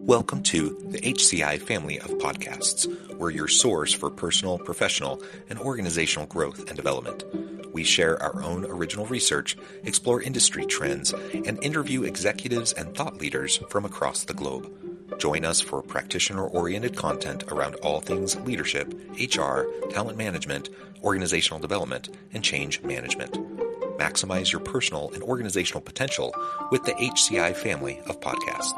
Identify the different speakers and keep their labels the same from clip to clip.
Speaker 1: Welcome to the HCI family of podcasts. We're your source for personal, professional, and organizational growth and development. We share our own original research, explore industry trends, and interview executives and thought leaders from across the globe. Join us for practitioner-oriented content around all things leadership, HR, talent management, organizational development, and change management. Maximize your personal and organizational potential with the HCI family of podcasts.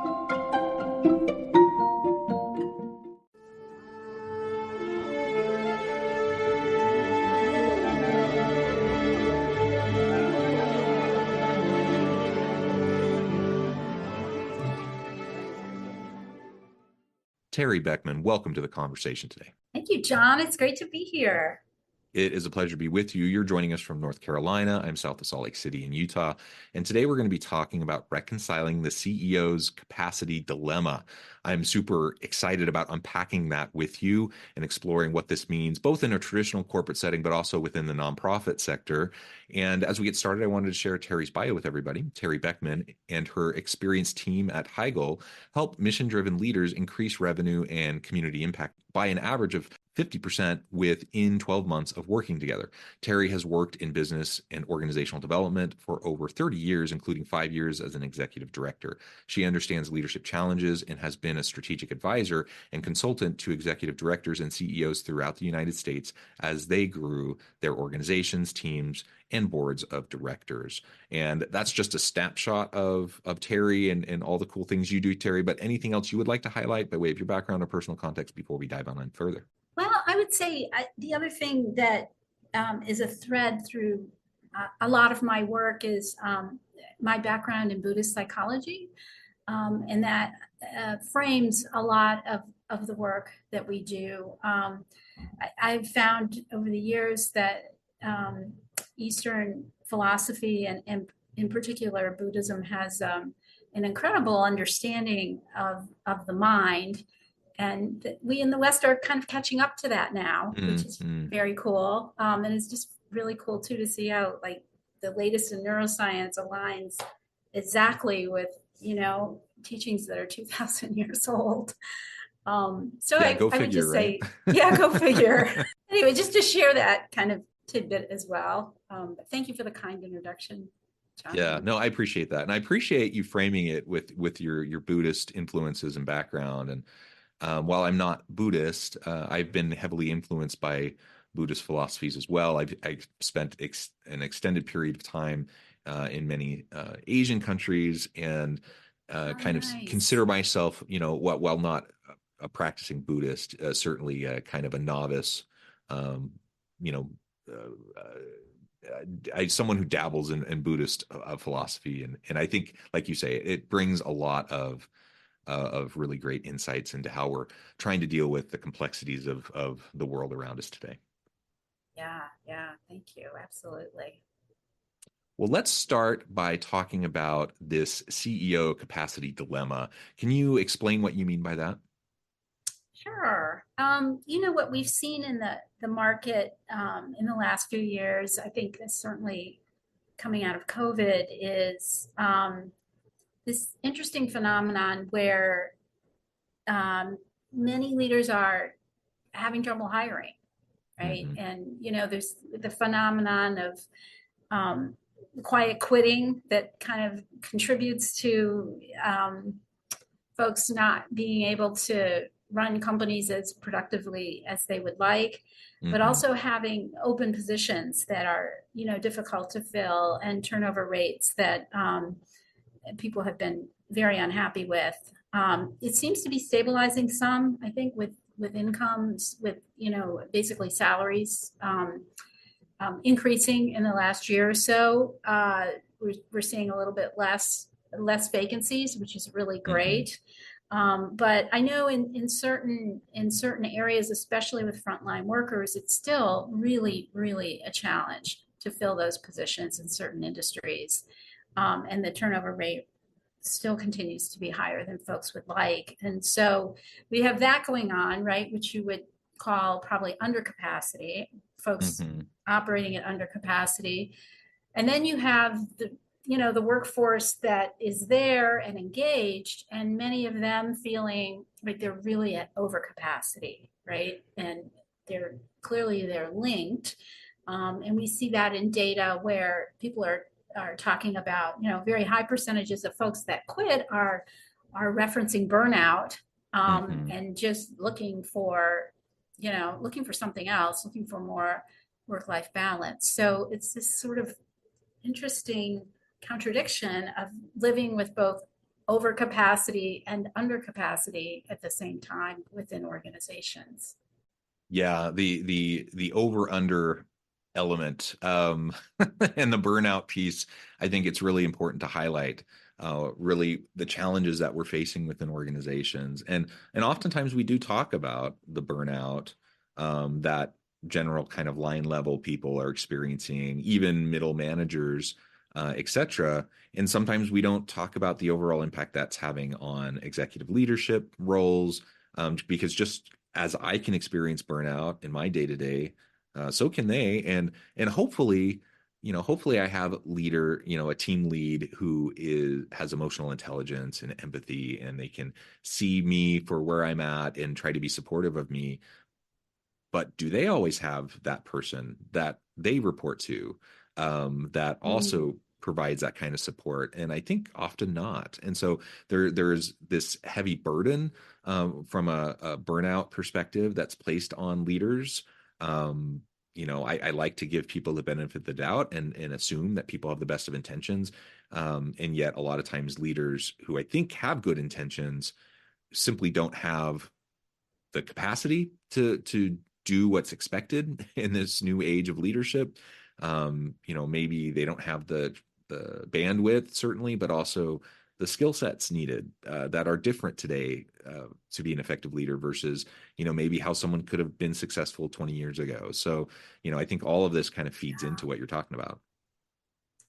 Speaker 1: Teri Beckman, welcome to the conversation today.
Speaker 2: Thank you, John. It's great to be here.
Speaker 1: It is a pleasure to be with you. You're joining us from North Carolina. I'm south of Salt Lake City in Utah. And today we're going to be talking about reconciling the CEO's capacity dilemma. I'm super excited about unpacking that with you and exploring what this means, both in a traditional corporate setting, but also within the nonprofit sector. And as we get started, I wanted to share Teri's bio with everybody. Teri Beckman and her experienced team at Heigl help mission-driven leaders increase revenue and community impact by an average of 50% within 12 months of working together. Teri has worked in business and organizational development for over 30 years, including 5 years as an executive director. She understands leadership challenges and has been a strategic advisor and consultant to executive directors and CEOs throughout the United States as they grew their organizations, teams, and boards of directors. And that's just a snapshot of Teri and all the cool things you do, Teri. But anything else you would like to highlight by way of your background or personal context before we dive on further?
Speaker 2: Well, I would say the other thing that is a thread through a lot of my work is my background in Buddhist psychology, and that frames a lot of the work that we do. I've found over the years that Eastern philosophy and in particular Buddhism has an incredible understanding of the mind. And we in the West are kind of catching up to that now, which is very cool. And it's just really cool too to see how like the latest in neuroscience aligns exactly with, teachings that are 2,000 years old. I would just say, yeah, go figure. Anyway, just to share that kind of tidbit as well. But thank you for the kind introduction, John.
Speaker 1: Yeah, no, I appreciate that. And I appreciate you framing it with your Buddhist influences and background. And while I'm not Buddhist, I've been heavily influenced by Buddhist philosophies as well. I've spent an extended period of time in many Asian countries and kind of consider myself, while not a practicing Buddhist, certainly kind of a novice, someone who dabbles in Buddhist philosophy. And I think, like you say, it brings a lot of really great insights into how we're trying to deal with the complexities of the world around us today.
Speaker 2: Yeah, thank you. Absolutely.
Speaker 1: Well, let's start by talking about this CEO capacity dilemma. Can you explain what you mean by that?
Speaker 2: Sure. What we've seen in the market in the last few years, I think certainly coming out of COVID, is this interesting phenomenon where many leaders are having trouble hiring, right? Mm-hmm. And, there's the phenomenon of quiet quitting that kind of contributes to folks not being able to run companies as productively as they would like, mm-hmm. but also having open positions that are, difficult to fill and turnover rates that people have been very unhappy with. It seems to be stabilizing some, I think, with incomes, with, basically salaries increasing in the last year or so. We're seeing a little bit less vacancies, which is really great. Mm-hmm. But I know in certain areas, especially with frontline workers, it's still really, really a challenge to fill those positions in certain industries. And the turnover rate still continues to be higher than folks would like. And so we have that going on, right, which you would call probably undercapacity, folks mm-hmm. operating at undercapacity. And then you have the workforce that is there and engaged, and many of them feeling like they're really at overcapacity, right? And they're linked, and we see that in data where people are talking about, very high percentages of folks that quit are referencing burnout,
Speaker 1: Hmm.
Speaker 2: and just looking for something else, looking for more work-life balance. So it's this sort of interesting contradiction of living with both overcapacity and undercapacity at the same time within organizations.
Speaker 1: Yeah, the over under element and the burnout piece, I think it's really important to highlight really the challenges that we're facing within organizations. And oftentimes we do talk about the burnout that general kind of line level people are experiencing, even middle managers, etc. And sometimes we don't talk about the overall impact that's having on executive leadership roles, because just as I can experience burnout in my day to day, so can they. And hopefully, hopefully I have leader, a team lead who has emotional intelligence and empathy, and they can see me for where I'm at and try to be supportive of me. But do they always have that person that they report to, that
Speaker 2: Mm.
Speaker 1: also provides that kind of support? And I think often not. And so there's this heavy burden from a burnout perspective that's placed on leaders. I like to give people the benefit of the doubt and assume that people have the best of intentions. And yet, a lot of times, leaders who I think have good intentions simply don't have the capacity to do what's expected in this new age of leadership. Maybe they don't have the bandwidth, certainly, but also the skill sets needed that are different today to be an effective leader versus maybe how someone could have been successful 20 years ago. So I think all of this kind of feeds into what you're talking about.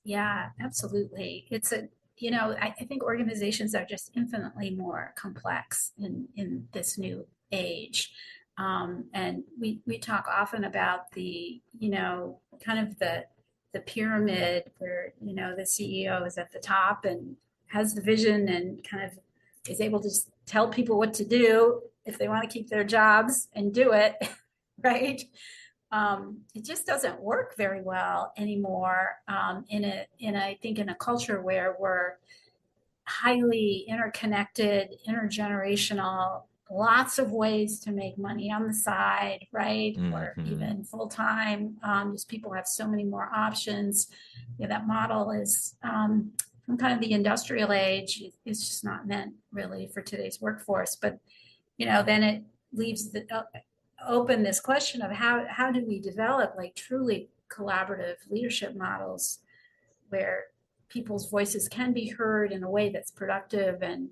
Speaker 2: Yeah, absolutely. I think organizations are just infinitely more complex in this new age. And we talk often about kind of the pyramid where, the CEO is at the top and has the vision and kind of is able to just tell people what to do if they want to keep their jobs and do it, right? It just doesn't work very well anymore, I think in a culture where we're highly interconnected, intergenerational, lots of ways to make money on the side, right? Or
Speaker 1: Hmm.
Speaker 2: even full time. Just people have so many more options. That model is from kind of the industrial age. It's just not meant really for today's workforce. But then it leaves open this question of how do we develop like truly collaborative leadership models where people's voices can be heard in a way that's productive and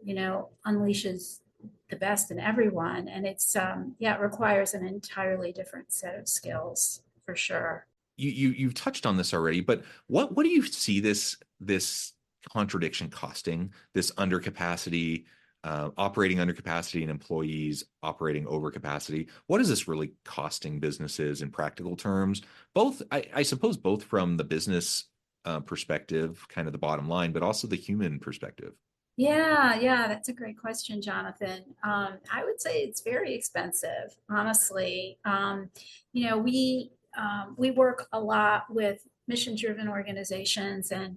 Speaker 2: unleashes the best in everyone. And it requires an entirely different set of skills for sure.
Speaker 1: You've touched on this already, but what do you see this contradiction costing? This undercapacity, operating under capacity, and employees operating over capacity. What is this really costing businesses in practical terms? Both, I suppose, both from the business perspective, kind of the bottom line, but also the human perspective.
Speaker 2: Yeah, that's a great question, Jonathan. I would say it's very expensive, honestly. We work a lot with mission-driven organizations, and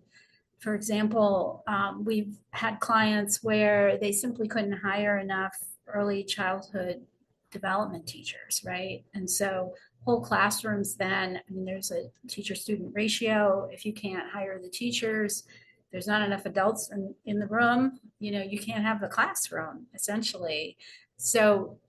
Speaker 2: for example, we've had clients where they simply couldn't hire enough early childhood development teachers, right? And so whole classrooms then, I mean, there's a teacher-student ratio. If you can't hire the teachers, there's not enough adults in the room, you can't have the classroom essentially. So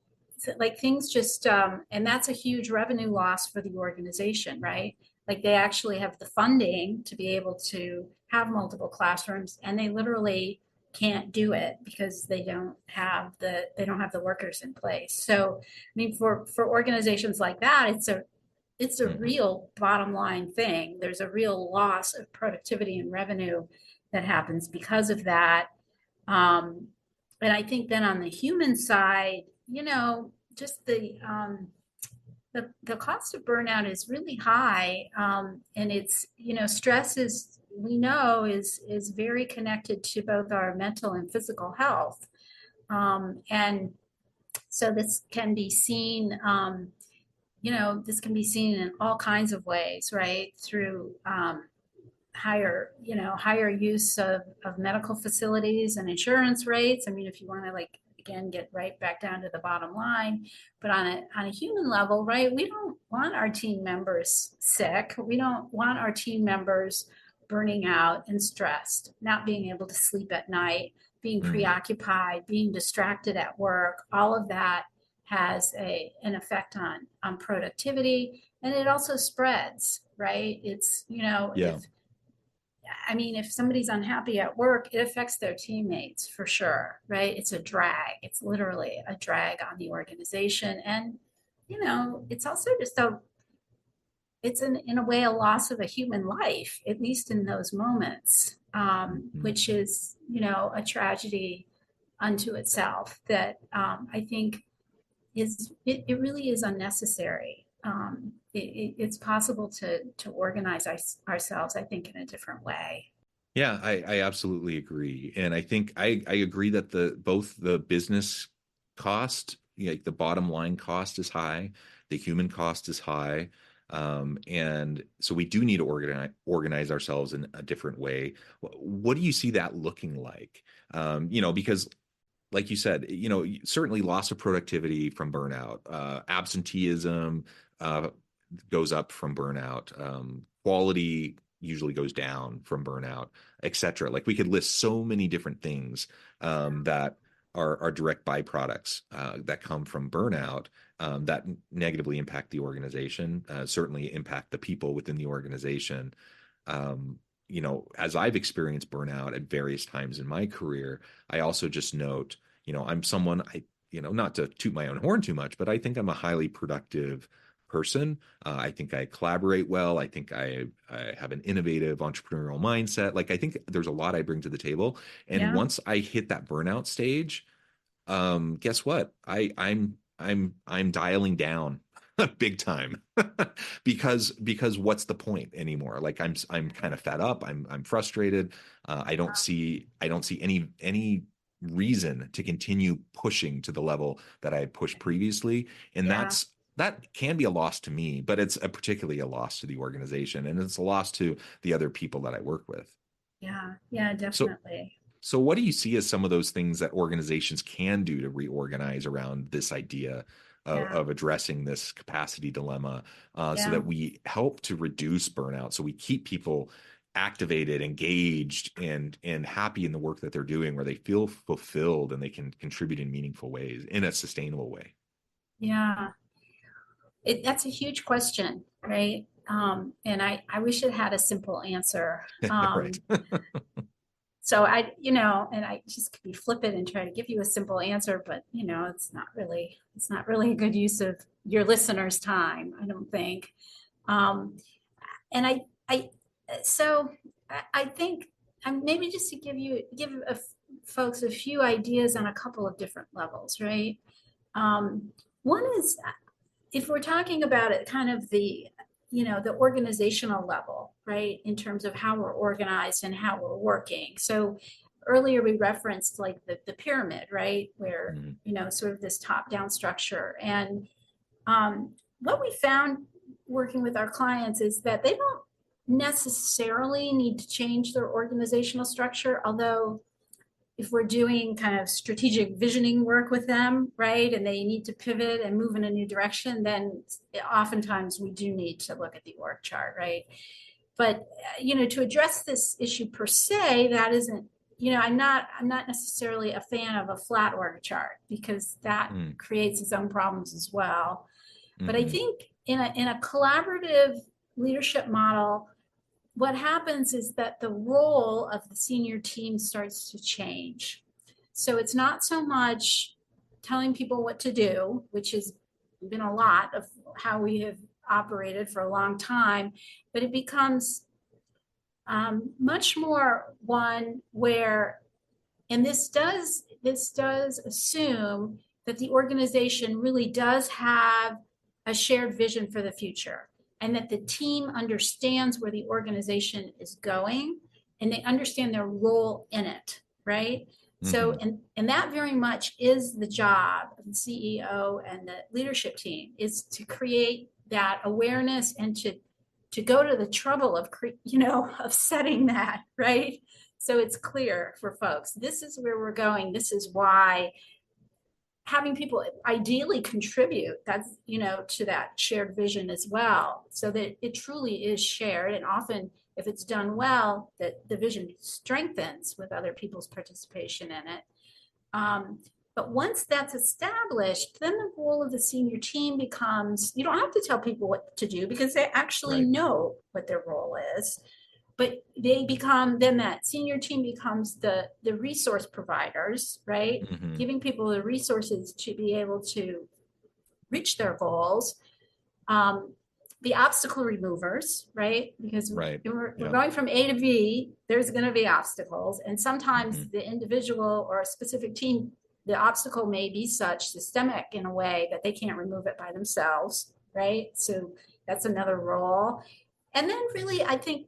Speaker 2: like things just and that's a huge revenue loss for the organization, right? Like they actually have the funding to be able to have multiple classrooms, and they literally can't do it because they don't have the workers in place. So I mean, for organizations like that, it's a
Speaker 1: Hmm.
Speaker 2: real bottom line thing. There's a real loss of productivity and revenue that happens because of that. Um, and I think then on the human side, just the cost of burnout is really high, and it's stress is we know is very connected to both our mental and physical health. And so this can be seen, this can be seen in all kinds of ways, right? Through higher use of medical facilities and insurance rates. I mean, if you want to like again get right back down to the bottom line, but on a human level, right? We don't want our team members sick. We don't want our team members burning out and stressed, not being able to sleep at night, being
Speaker 1: Mm,
Speaker 2: preoccupied, being distracted at work. All of that has an effect on productivity, and it also spreads, right? It's,
Speaker 1: yeah.
Speaker 2: if somebody's unhappy at work, it affects their teammates for sure, right? It's a drag. It's literally a drag on the organization. And, it's also just it's in a way a loss of a human life, at least in those moments,
Speaker 1: Mhm.
Speaker 2: which is, a tragedy unto itself that I think it really is unnecessary. It's possible to organize ourselves, I think, in a different way.
Speaker 1: Yeah, I absolutely agree. And I think I agree that both the business cost, like the bottom line cost is high, the human cost is high. And so we do need to organize ourselves in a different way. What do you see that looking like? Because like you said, certainly loss of productivity from burnout, absenteeism uh, goes up from burnout, quality usually goes down from burnout, etc. Like we could list so many different things that are direct byproducts that come from burnout that negatively impact the organization, certainly impact the people within the organization. Um, as I've experienced burnout at various times in my career, I also just note, I'm someone not to toot my own horn too much, but I think I'm a highly productive person. I think I collaborate well. I think I have an innovative entrepreneurial mindset. Like I think there's a lot I bring to the table. And
Speaker 2: Yeah,
Speaker 1: once I hit that burnout stage, guess what? I'm dialing down big time because what's the point anymore? Like I'm kind of fed up. I'm frustrated. I don't see any reason to continue pushing to the level that I had pushed previously, and
Speaker 2: yeah,
Speaker 1: that can be a loss to me, but it's particularly a loss to the organization, and it's a loss to the other people that I work with.
Speaker 2: yeah, yeah,
Speaker 1: So
Speaker 2: definitely.
Speaker 1: so, what do you see as some of those things that organizations can do to reorganize around this idea
Speaker 2: Yeah,
Speaker 1: of addressing this capacity dilemma so
Speaker 2: yeah,
Speaker 1: that we help to reduce burnout, so we keep people activated, engaged, and happy in the work that they're doing, where they feel fulfilled and they can contribute in meaningful ways in a sustainable way?
Speaker 2: yeah. That's a huge question, right? And I wish it had a simple answer.
Speaker 1: Right.
Speaker 2: So and I just could be flippant and try to give you a simple answer, but it's not really a good use of your listeners' time, I don't think. Um, and I, so I think maybe just to give folks a few ideas on a couple of different levels, right? Um, One is if we're talking about it kind of the organizational level, right, in terms of how we're organized and how we're working. So earlier we referenced like the pyramid, right, where
Speaker 1: Mhm.
Speaker 2: sort of this top down structure. And what we found working with our clients is that they don't necessarily need to change their organizational structure, although if we're doing kind of strategic visioning work with them, right, and they need to pivot and move in a new direction, then oftentimes we do need to look at the org chart, right? But to address this issue per se, that isn't, I'm not necessarily a fan of a flat org chart because that
Speaker 1: Mm,
Speaker 2: creates its own problems as well. But I
Speaker 1: mhm,
Speaker 2: think in a collaborative leadership model, what happens is that the role of the senior team starts to change. So it's not so much telling people what to do, which has been a lot of how we have operated for a long time, but it becomes much more one where, and this does assume that the organization really does have a shared vision for the future. and that the team understands where the organization is going and they understand their role in it, right? So,
Speaker 1: Hmm.
Speaker 2: and that very much is the job of the CEO and the leadership team, is to create that awareness and to go to the trouble of of setting that, right? So it's clear for folks, this is where we're going, this is why. Having people ideally contribute, that's to that shared vision as well, so that it truly is shared, and often if it's done well, that the vision strengthens with other people's participation in it. But once that's established, then the role of the senior team becomes, you don't have to tell people what to do because they actually
Speaker 1: Right.
Speaker 2: know what their role is, but they become, then that senior team becomes the resource providers, right?
Speaker 1: Hmm.
Speaker 2: Giving people the resources to be able to reach their goals. um, the obstacle removers, right? Because
Speaker 1: Right.
Speaker 2: we're
Speaker 1: Yeah.
Speaker 2: going from A to B, there's going to be obstacles. And
Speaker 1: Hmm.
Speaker 2: sometimes the individual or a specific team, the obstacle may be such systemic in a way that they can't remove it by themselves, right? So that's another role. And then really, I think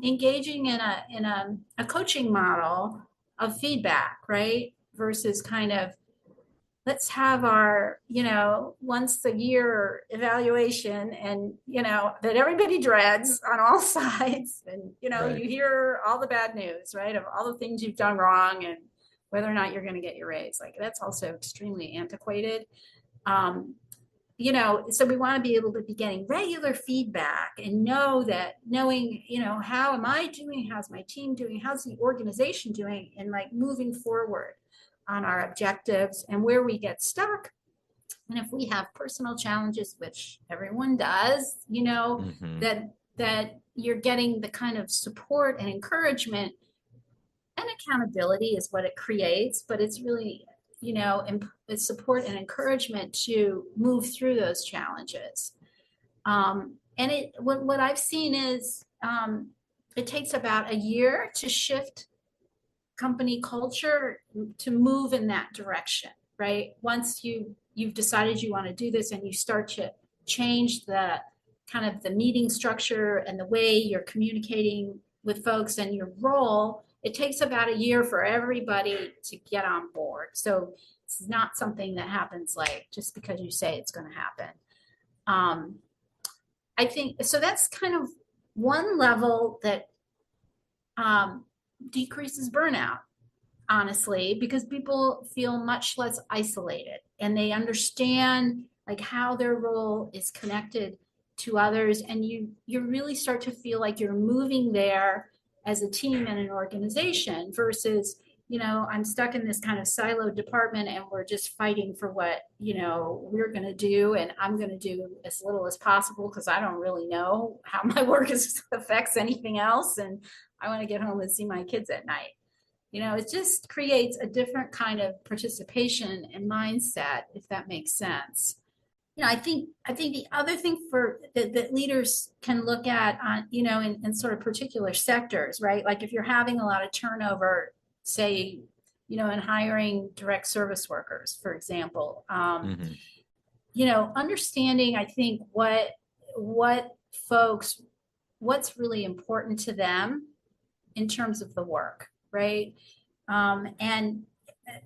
Speaker 2: engaging in a coaching model of feedback, right? Versus kind of, let's have our once a year evaluation, and that everybody dreads on all sides, and
Speaker 1: Right.
Speaker 2: you hear all the bad news, right, of all the things you've done wrong and whether or not you're going to get your raise. Like, that's also extremely antiquated. um, so we want to be able to be getting regular feedback and knowing, how am I doing, how's my team doing, how's the organization doing, and like moving forward on our objectives and where we get stuck. And if we have personal challenges, which everyone does,
Speaker 1: Hmm.
Speaker 2: that you're getting the kind of support and encouragement, and accountability is what it creates, but it's really, it's support and encouragement to move through those challenges. And what I've seen is, it takes about a year to shift company culture to move in that direction, right? Once you've decided you want to do this and you start to change the kind of the meeting structure and the way you're communicating with folks and your role, it takes about a year for everybody to get on board. So it's not something that happens like just because you say it's going to happen. um, I think so. That's kind of one level that um, decreases burnout, honestly, because people feel much less isolated and they understand like how their role is connected to others, and you really start to feel like you're moving there as a team and an organization versus, I'm stuck in this kind of siloed department and we're just fighting for what, we're going to do, and I'm going to do as little as possible because I don't really know how my work affects anything else, and I want to get home and see my kids at night. It just creates a different kind of participation and mindset, if that makes sense. I think the other thing for that leaders can look at on, in sort of particular sectors, right? Like if you're having a lot of turnover, say, in hiring direct service workers, for example,
Speaker 1: Hmm.
Speaker 2: understanding, I think, what folks, what's really important to them in terms of the work, right? And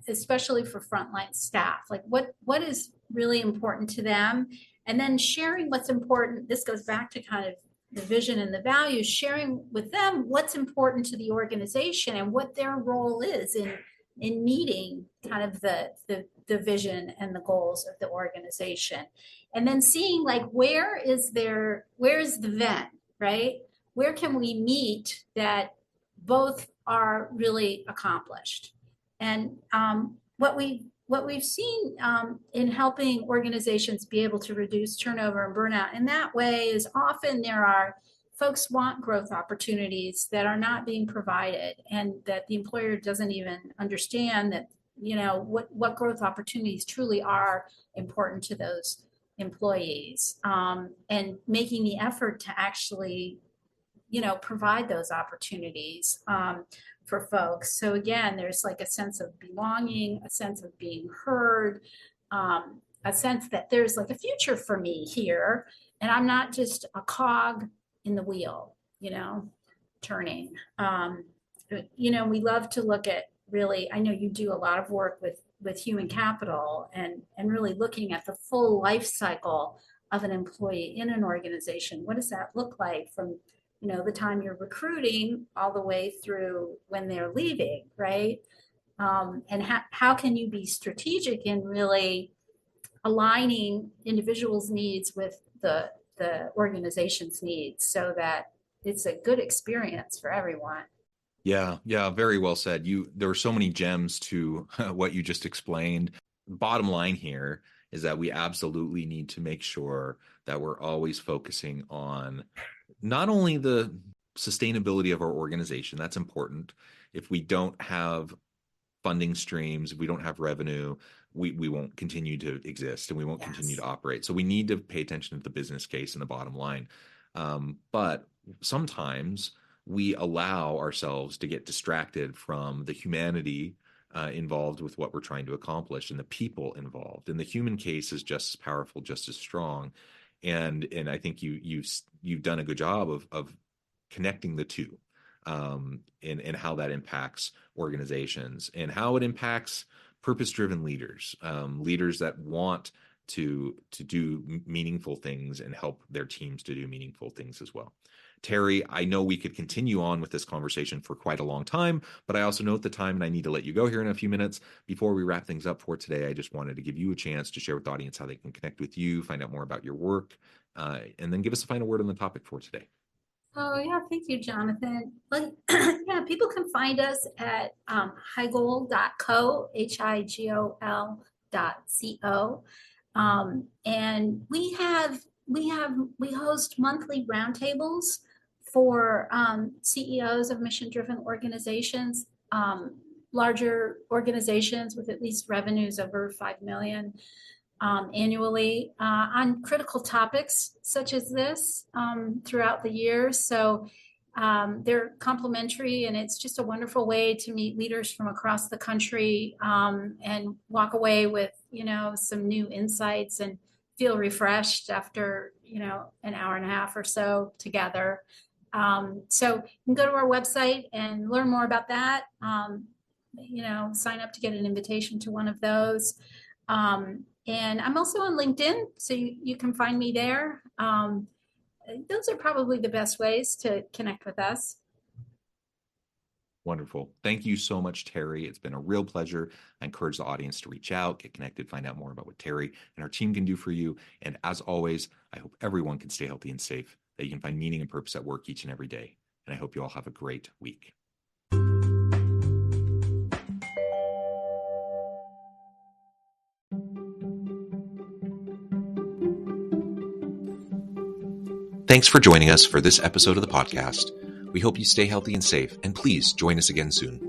Speaker 2: especially for frontline staff, like what is really important to them, and then sharing what's important. This goes back to kind of the vision and the values, sharing with them what's important to the organization and what their role is in meeting kind of the vision and the goals of the organization, and then seeing like where's the vent, right? Where can we meet that both are really accomplished? And what we've seen in helping organizations be able to reduce turnover and burnout in that way is often there are folks want growth opportunities that are not being provided, and that the employer doesn't even understand that, what growth opportunities truly are important to those employees, and making the effort to actually provide those opportunities for folks. So again, there's like a sense of belonging, a sense of being heard, a sense that there's like a future for me here. and I'm not just a cog in the wheel, turning. We love to look at, really, I know you do a lot of work with human capital, and really looking at the full life cycle of an employee in an organization. What does that look like from the time you're recruiting all the way through when they're leaving, right? And how can you be strategic in really aligning individuals' needs with the organization's needs so that it's a good experience for everyone.
Speaker 1: Yeah, yeah, very well said. There were so many gems to what you just explained. Bottom line here is that we absolutely need to make sure that we're always focusing on not only the sustainability of our organization, that's important. If we don't have funding streams, if we don't have revenue, we won't continue to exist and we won't continue to
Speaker 2: Yes.
Speaker 1: operate. So we need to pay attention to the business case and the bottom line. But sometimes we allow ourselves to get distracted from the humanity involved with what we're trying to accomplish and the people involved. And the human case is just as powerful, just as strong. And I think you've done a good job of connecting the two, and how that impacts organizations and how it impacts purpose-driven leaders, leaders that want to do meaningful things and help their teams to do meaningful things as well. Teri, I know we could continue on with this conversation for quite a long time, but I also note the time and I need to let you go here in a few minutes. Before we wrap things up for today, I just wanted to give you a chance to share with the audience how they can connect with you, find out more about your work, and then give us a final word on the topic for today.
Speaker 2: Oh, yeah. Thank you, Jonathan. Well, yeah, people can find us at higol.co, HIGOL.co. And we host monthly roundtables for CEOs of mission-driven organizations, larger organizations with at least revenues over 5 million annually, on critical topics such as this throughout the year. So they're complimentary, and it's just a wonderful way to meet leaders from across the country, and walk away with some new insights and feel refreshed after an hour and a half or so together. So you can go to our website and learn more about that. Sign up to get an invitation to one of those. And I'm also on LinkedIn, so you can find me there. Those are probably the best ways to connect with us.
Speaker 1: Wonderful. Thank you so much, Teri. It's been a real pleasure. I encourage the audience to reach out, get connected, find out more about what Teri and our team can do for you. And as always, I hope everyone can stay healthy and safe, that you can find meaning and purpose at work each and every day. And I hope you all have a great week. Thanks for joining us for this episode of the podcast. We hope you stay healthy and safe, and please join us again soon.